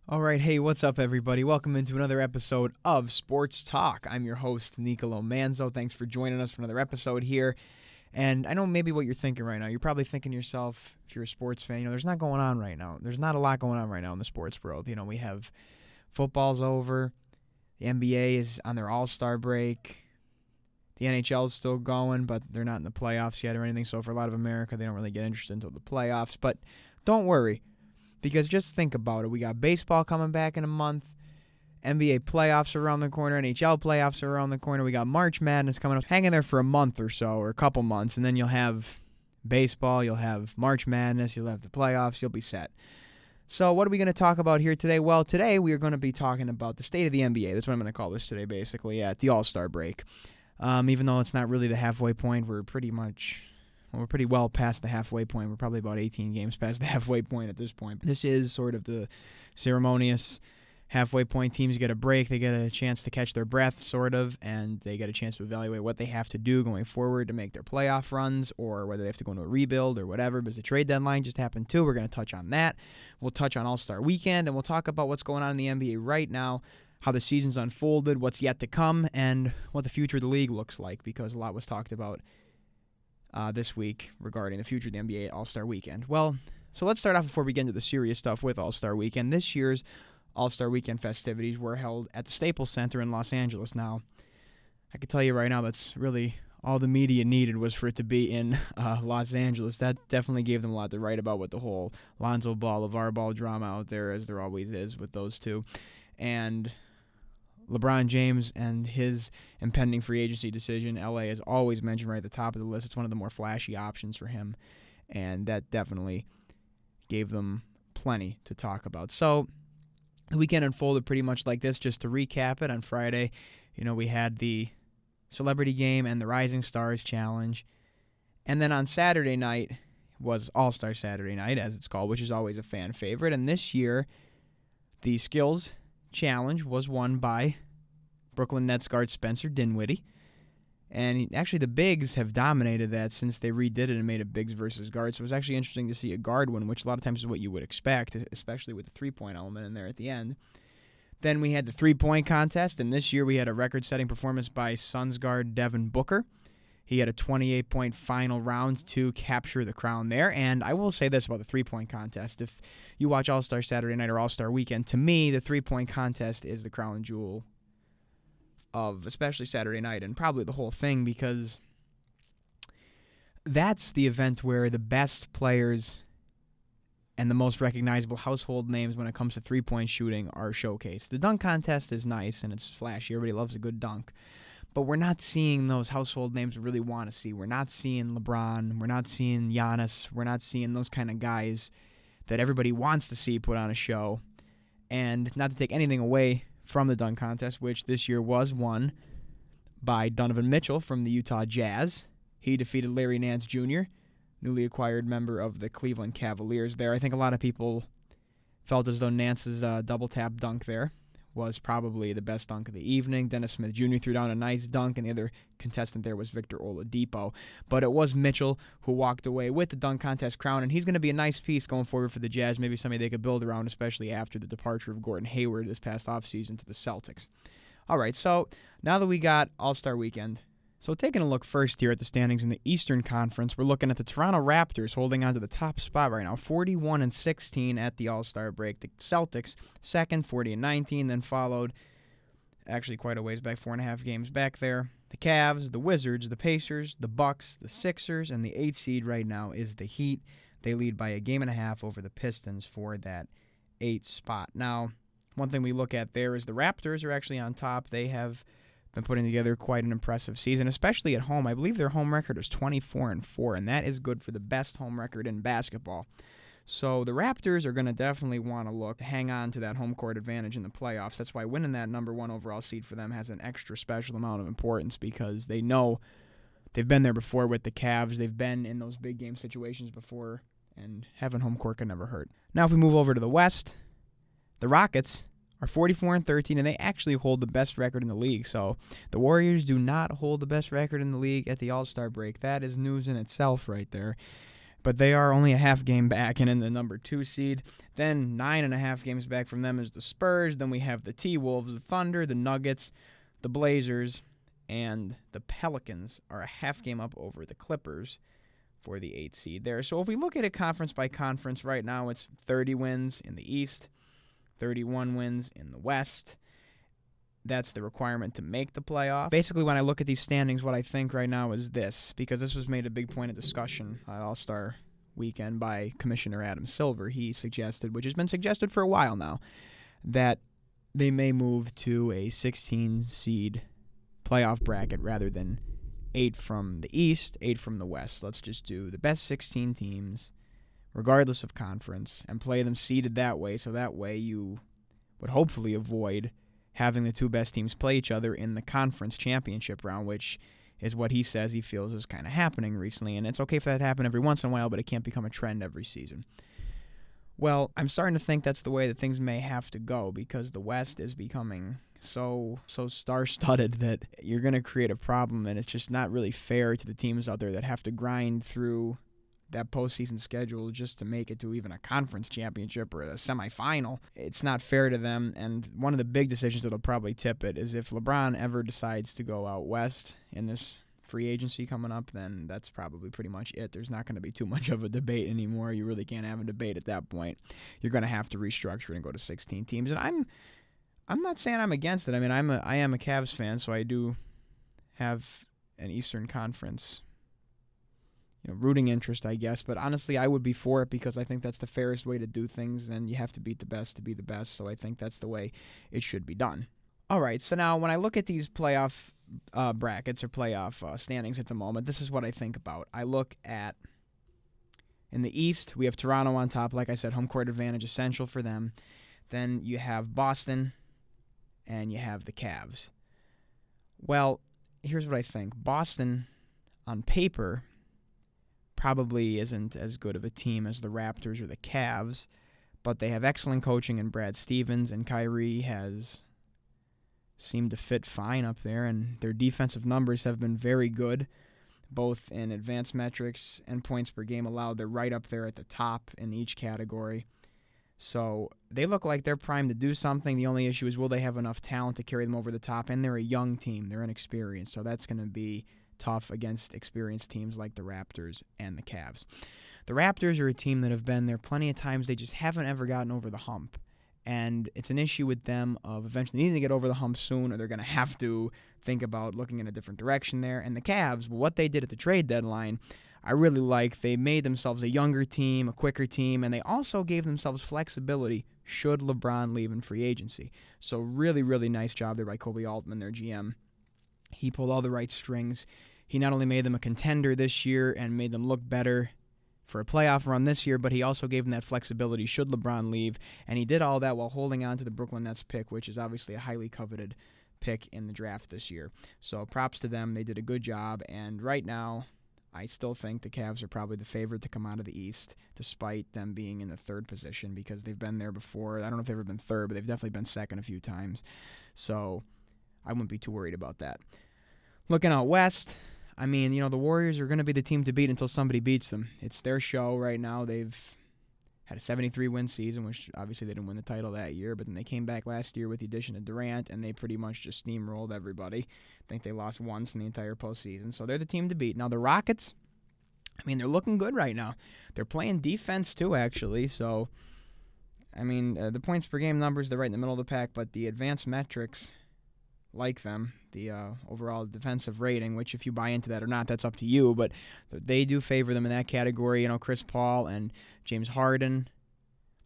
All right, hey, what's up, everybody? Welcome into another episode of Sports Talk. I'm your host, Nicolo Manzo. Thanks for joining us for another episode here. And I know maybe what you're thinking right now. You're probably thinking to yourself, if you're a sports fan, there's not going on right now. There's not a lot going on right now in the sports world. We have football's over. The NBA is on their all-star break. The NHL is still going, but they're not in the playoffs yet or anything. So for a lot of America, they don't really get interested until the playoffs. But don't worry. Because just think about it. We got baseball coming back in a month. NBA playoffs are around the corner. NHL playoffs are around the corner. We got March Madness coming up. Hang in there for a month or so, or a couple months, and then you'll have baseball, you'll have March Madness, you'll have the playoffs, you'll be set. So what are we going to talk about here today? Well, today we are going to be talking about the state of the NBA. That's what I'm going to call this today, basically, at the All-Star break. Even though it's not really the halfway point, we're pretty well past the halfway point. We're probably about 18 games past the halfway point at this point. This is sort of the ceremonious halfway point. Teams get a break. They get a chance to catch their breath, sort of, and they get a chance to evaluate what they have to do going forward to make their playoff runs, or whether they have to go into a rebuild or whatever, because the trade deadline just happened too. We're going to touch on that. We'll touch on All-Star Weekend, and we'll talk about what's going on in the NBA right now, how the season's unfolded, what's yet to come, and what the future of the league looks like, because a lot was talked about this week regarding the future of the NBA All-Star Weekend. Well, so let's start off before we get into the serious stuff with All-Star Weekend. This year's All-Star Weekend festivities were held at the Staples Center in Los Angeles. Now, I can tell you right now that's really all the media needed was for it to be in Los Angeles. That definitely gave them a lot to write about with the whole Lonzo Ball, LeVar Ball drama out there, as there always is with those two. And LeBron James and his impending free agency decision, LA is always mentioned right at the top of the list. It's one of the more flashy options for him, and that definitely gave them plenty to talk about. So the weekend unfolded pretty much like this. Just to recap it, on Friday, we had the Celebrity Game and the Rising Stars Challenge. And then on Saturday night was All-Star Saturday Night, as it's called, which is always a fan favorite. And this year, the Skills Challenge was won by Brooklyn Nets guard Spencer Dinwiddie. And actually the bigs have dominated that since they redid it and made it bigs versus guards. So it was actually interesting to see a guard win, which a lot of times is what you would expect, especially with the three-point element in there at the end. Then we had the three-point contest, and this year we had a record-setting performance by Suns guard Devin Booker. He had a 28-point final round to capture the crown there. And I will say this about the three-point contest. If you watch All-Star Saturday Night or All-Star Weekend, to me, the three-point contest is the crown jewel of especially Saturday night and probably the whole thing, because that's the event where the best players and the most recognizable household names when it comes to three-point shooting are showcased. The dunk contest is nice and it's flashy. Everybody loves a good dunk. But we're not seeing those household names we really want to see. We're not seeing LeBron. We're not seeing Giannis. We're not seeing those kind of guys that everybody wants to see put on a show. And not to take anything away from the dunk contest, which this year was won by Donovan Mitchell from the Utah Jazz. He defeated Larry Nance Jr., newly acquired member of the Cleveland Cavaliers there. I think a lot of people felt as though Nance's double-tap dunk there was probably the best dunk of the evening. Dennis Smith Jr. threw down a nice dunk, and the other contestant there was Victor Oladipo. But it was Mitchell who walked away with the dunk contest crown, and he's going to be a nice piece going forward for the Jazz, maybe somebody they could build around, especially after the departure of Gordon Hayward this past offseason to the Celtics. All right, so now that we got All-Star Weekend, so taking a look first here at the standings in the Eastern Conference, we're looking at the Toronto Raptors holding on to the top spot right now, 41-16 at the All-Star break. The Celtics second, 40-19, then followed actually quite a ways back, 4.5 games back there. The Cavs, the Wizards, the Pacers, the Bucks, the Sixers, and the 8th seed right now is the Heat. They lead by a game and a half over the Pistons for that 8th spot. Now, one thing we look at there is the Raptors are actually on top. They have been putting together quite an impressive season, especially at home. I believe their home record is 24-4, and that is good for the best home record in basketball. So the Raptors are going to definitely want to hang on to that home court advantage in the playoffs. That's why winning that number 1 overall seed for them has an extra special amount of importance, because they know they've been there before with the Cavs. They've been in those big game situations before, and having home court can never hurt. Now if we move over to the West, the Rockets are 44-13, and they actually hold the best record in the league. So the Warriors do not hold the best record in the league at the All-Star break. That is news in itself right there. but they are only a half game back and in the number 2 seed. Then 9.5 games back from them is the Spurs. Then we have the T-Wolves, the Thunder, the Nuggets, the Blazers, and the Pelicans are a half game up over the Clippers for the 8th seed there. So if we look at it conference by conference, right now it's 30 wins in the East, 31 wins in the West. That's the requirement to make the playoff. Basically, when I look at these standings, what I think right now is this, because this was made a big point of discussion at All-Star Weekend by Commissioner Adam Silver. He suggested, which has been suggested for a while now, that they may move to a 16-seed playoff bracket rather than 8 from the East, 8 from the West. Let's just do the best 16 teams, regardless of conference, and play them seeded that way, so that way you would hopefully avoid having the 2 best teams play each other in the conference championship round, which is what he says he feels is kind of happening recently. And it's okay for that to happen every once in a while, but it can't become a trend every season. Well, I'm starting to think that's the way that things may have to go, because the West is becoming so star-studded that you're going to create a problem, and it's just not really fair to the teams out there that have to grind through that postseason schedule just to make it to even a conference championship or a semifinal. It's not fair to them, and one of the big decisions that'll probably tip it is if LeBron ever decides to go out west in this free agency coming up, then that's probably pretty much it. There's not going to be too much of a debate anymore. You really can't have a debate at that point. You're going to have to restructure and go to 16 teams, and I'm not saying I'm against it. I mean, I am a Cavs fan, so I do have an Eastern Conference rooting interest, I guess. But honestly, I would be for it because I think that's the fairest way to do things, and you have to beat the best to be the best. So I think that's the way it should be done. All right, so now when I look at these playoff brackets or playoff standings at the moment, this is what I think about. I look at, in the East, we have Toronto on top. Like I said, home court advantage essential for them. Then you have Boston, and you have the Cavs. Well, here's what I think. Boston, on paper, probably isn't as good of a team as the Raptors or the Cavs, but they have excellent coaching in Brad Stevens, and Kyrie has seemed to fit fine up there, and their defensive numbers have been very good, both in advanced metrics and points per game allowed. They're right up there at the top in each category. So they look like they're primed to do something. The only issue is, will they have enough talent to carry them over the top? And they're a young team. They're inexperienced, so that's going to be tough against experienced teams like the Raptors and the Cavs. The Raptors are a team that have been there plenty of times. They just haven't ever gotten over the hump. And it's an issue with them of eventually needing to get over the hump soon, or they're going to have to think about looking in a different direction there. And the Cavs, what they did at the trade deadline, I really like. They made themselves a younger team, a quicker team, and they also gave themselves flexibility should LeBron leave in free agency. So really, really nice job there by Kobe Altman, their GM. He pulled all the right strings. He not only made them a contender this year and made them look better for a playoff run this year, but he also gave them that flexibility should LeBron leave, and he did all that while holding on to the Brooklyn Nets pick, which is obviously a highly coveted pick in the draft this year. So props to them. They did a good job, and right now I still think the Cavs are probably the favorite to come out of the East, despite them being in the 3rd position, because they've been there before. I don't know if they've ever been 3rd, but they've definitely been 2nd a few times. So I wouldn't be too worried about that. Looking out west, I mean, the Warriors are going to be the team to beat until somebody beats them. It's their show right now. They've had a 73-win season, which obviously they didn't win the title that year, but then they came back last year with the addition of Durant, and they pretty much just steamrolled everybody. I think they lost once in the entire postseason, so they're the team to beat. Now, the Rockets, I mean, they're looking good right now. They're playing defense, too, actually, so, I mean, the points per game numbers, they're right in the middle of the pack, but the advanced metrics, like them, the overall defensive rating, which if you buy into that or not, that's up to you, but they do favor them in that category. Chris Paul and James Harden,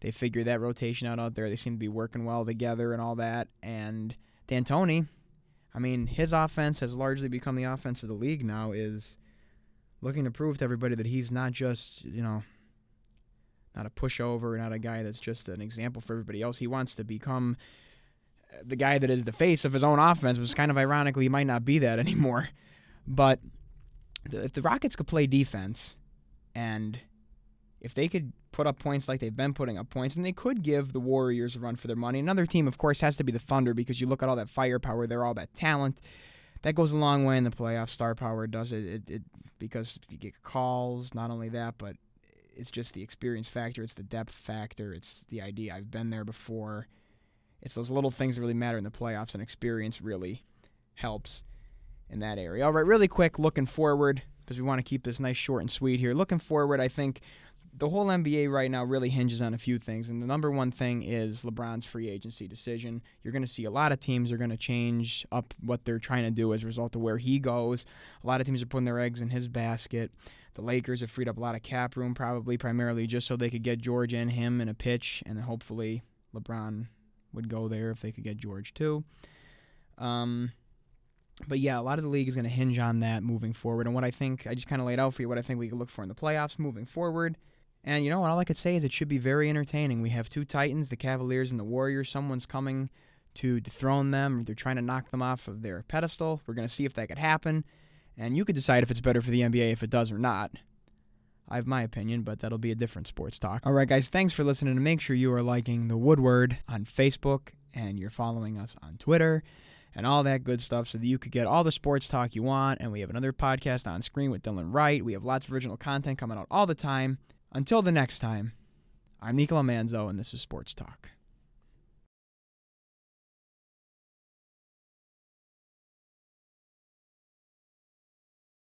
they figure that rotation out there. They seem to be working well together and all that. And D'Antoni, I mean, his offense has largely become the offense of the league now, is looking to prove to everybody that he's not just, not a pushover, not a guy that's just an example for everybody else. He wants to become the guy that is the face of his own offense, which is kind of ironically, he might not be that anymore. But if the Rockets could play defense, and if they could put up points like they've been putting up points, and they could give the Warriors a run for their money. Another team, of course, has to be the Thunder, because you look at all that firepower, they're all that talent. That goes a long way in the playoffs. Star power does it because you get calls, not only that, but it's just the experience factor. It's the depth factor. It's the idea. I've been there before. It's those little things that really matter in the playoffs, and experience really helps in that area. All right, really quick, looking forward, because we want to keep this nice, short, and sweet here. Looking forward, I think the whole NBA right now really hinges on a few things, and the number one thing is LeBron's free agency decision. You're going to see a lot of teams are going to change up what they're trying to do as a result of where he goes. A lot of teams are putting their eggs in his basket. The Lakers have freed up a lot of cap room, probably primarily just so they could get George and him in a pitch, and then hopefully LeBron would go there if they could get George too. But yeah, a lot of the league is going to hinge on that moving forward. And what I think, I just kind of laid out for you what I think we could look for in the playoffs moving forward. And you know what, all I could say is it should be very entertaining. We have two Titans, the Cavaliers and the Warriors. Someone's coming to dethrone them. They're trying to knock them off of their pedestal. We're going to see if that could happen. And you could decide if it's better for the NBA if it does or not. I have my opinion, but that'll be a different sports talk. All right, guys, thanks for listening. And make sure you are liking The Woodward on Facebook and you're following us on Twitter and all that good stuff so that you could get all the sports talk you want. And we have another podcast on screen with Dylan Wright. We have lots of original content coming out all the time. Until the next time, I'm Nicolo Manzo, and this is Sports Talk.